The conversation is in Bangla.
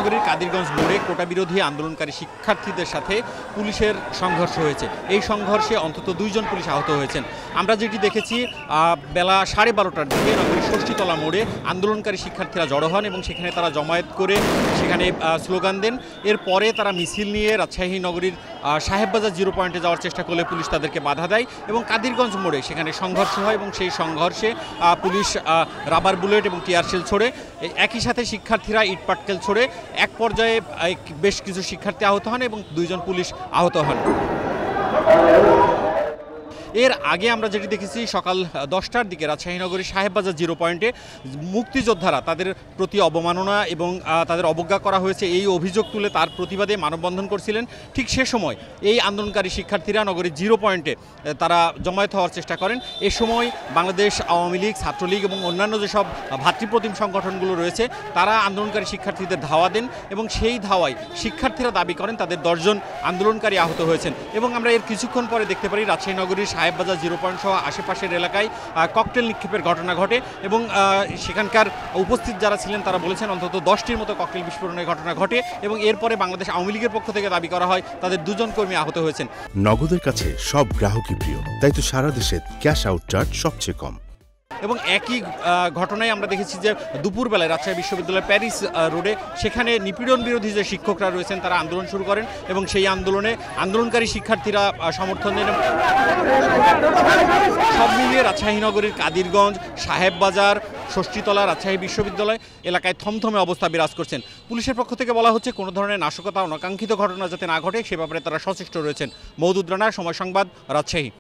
রাজশাহী কাদিরগঞ্জ মোড়ে কোটা বিরোধী আন্দোলনকারী শিক্ষার্থীদের সাথে পুলিশের সংঘর্ষ হয়েছে। এই সংঘর্ষে অন্তত 2 জন পুলিশ আহত হয়েছেন। আমরা যেটি দেখেছি বেলা 12:30টার দিকে নগরীর ষষ্ঠীতলা মোড়ে আন্দোলনকারী শিক্ষার্থীরা জড়ো হন এবং সেখানে তারা জমায়েত করে সেখানে স্লোগান দেন। এরপরে তারা মিছিল নিয়ে রাজশাহী নগরীর সাহেববাজার 0 পয়েন্টে যাওয়ার চেষ্টা করলে পুলিশ তাদেরকে বাধা দেয় এবং কাদিরগঞ্জ মোড়ে সেখানে সংঘর্ষ হয় এবং সেই সংঘর্ষে পুলিশ রাবার বুলেট এবং টিয়ার শেল ছোড়ে। একই সাথে শিক্ষার্থীরা ইটপাটকেল ছোড়ে। এক পর্যায়ে বেশ কিছু শিক্ষার্থী আহত হন এবং 2 জন পুলিশ আহত হন। এর আগে আমরা যেটি দেখেছি সকাল 10টার দিকে রাজশাহী নগরীর সাহেববাজার 0 পয়েন্টে মুক্তিযোদ্ধারা তাদের প্রতি অবমাননা এবং তাদের অবজ্ঞা করা হয়েছে এই অভিযোগ তুলে তার প্রতিবাদে মানববন্ধন করছিলেন। ঠিক সে সময় এই আন্দোলনকারী শিক্ষার্থীরা নগরীর 0 পয়েন্টে তারা জমায়েত হওয়ার চেষ্টা করেন। এ সময় বাংলাদেশ আওয়ামী লীগ, ছাত্রলীগ এবং অন্যান্য যেসব ভাতৃপ্রতিম সংগঠনগুলো রয়েছে তারা আন্দোলনকারী শিক্ষার্থীদের ধাওয়া দেন এবং সেই ধাওয়ায় শিক্ষার্থীরা দাবি করেন তাদের 10 জন আন্দোলনকারী আহত হয়েছেন। এবং আমরা এর কিছুক্ষণ পরে দেখতে পারি রাজশাহী নগরীর সাহেববাজার 0 পয়েন্ট সহ আশেপাশের এলাকায় ককটেল নিক্ষেপের ঘটনা ঘটে এবং সেখানকার উপস্থিত যারা ছিলেন তারা বলেছেন অন্তত 10টির মতো ককটেল বিস্ফোরণের ঘটনা ঘটে এবং এরপরে বাংলাদেশ আওয়ামী লীগের পক্ষ থেকে দাবি করা হয় তাদের 2 জন কর্মী আহত হয়েছেন। নগদের কাছে সব গ্রাহকই প্রিয়, তাই তো সারা দেশে ক্যাশ আউট চার্জ সবচেয়ে কম। এবং একই ঘটনায় আমরা দেখেছি যে দুপুরবেলায় রাজশাহী বিশ্ববিদ্যালয়ের প্যারিস রোডে সেখানে নিপীড়ন বিরোধী যে শিক্ষকরা রয়েছেন তারা আন্দোলন শুরু করেন এবং সেই আন্দোলনে আন্দোলনকারী শিক্ষার্থীরা সমর্থন দেন। সব মিলিয়ে রাজশাহী নগরীর কাদিরগঞ্জ, সাহেববাজার, ষষ্ঠীতলা, রাজশাহী বিশ্ববিদ্যালয় এলাকায় থমথমে অবস্থা বিরাজ করছেন। পুলিশের পক্ষ থেকে বলা হচ্ছে কোনো ধরনের নাশকতা অনাকাঙ্ক্ষিত ঘটনা যাতে না ঘটে সে ব্যাপারে তারা সচেষ্ট রয়েছেন। মওদুদ রানা, সময় সংবাদ, রাজশাহী।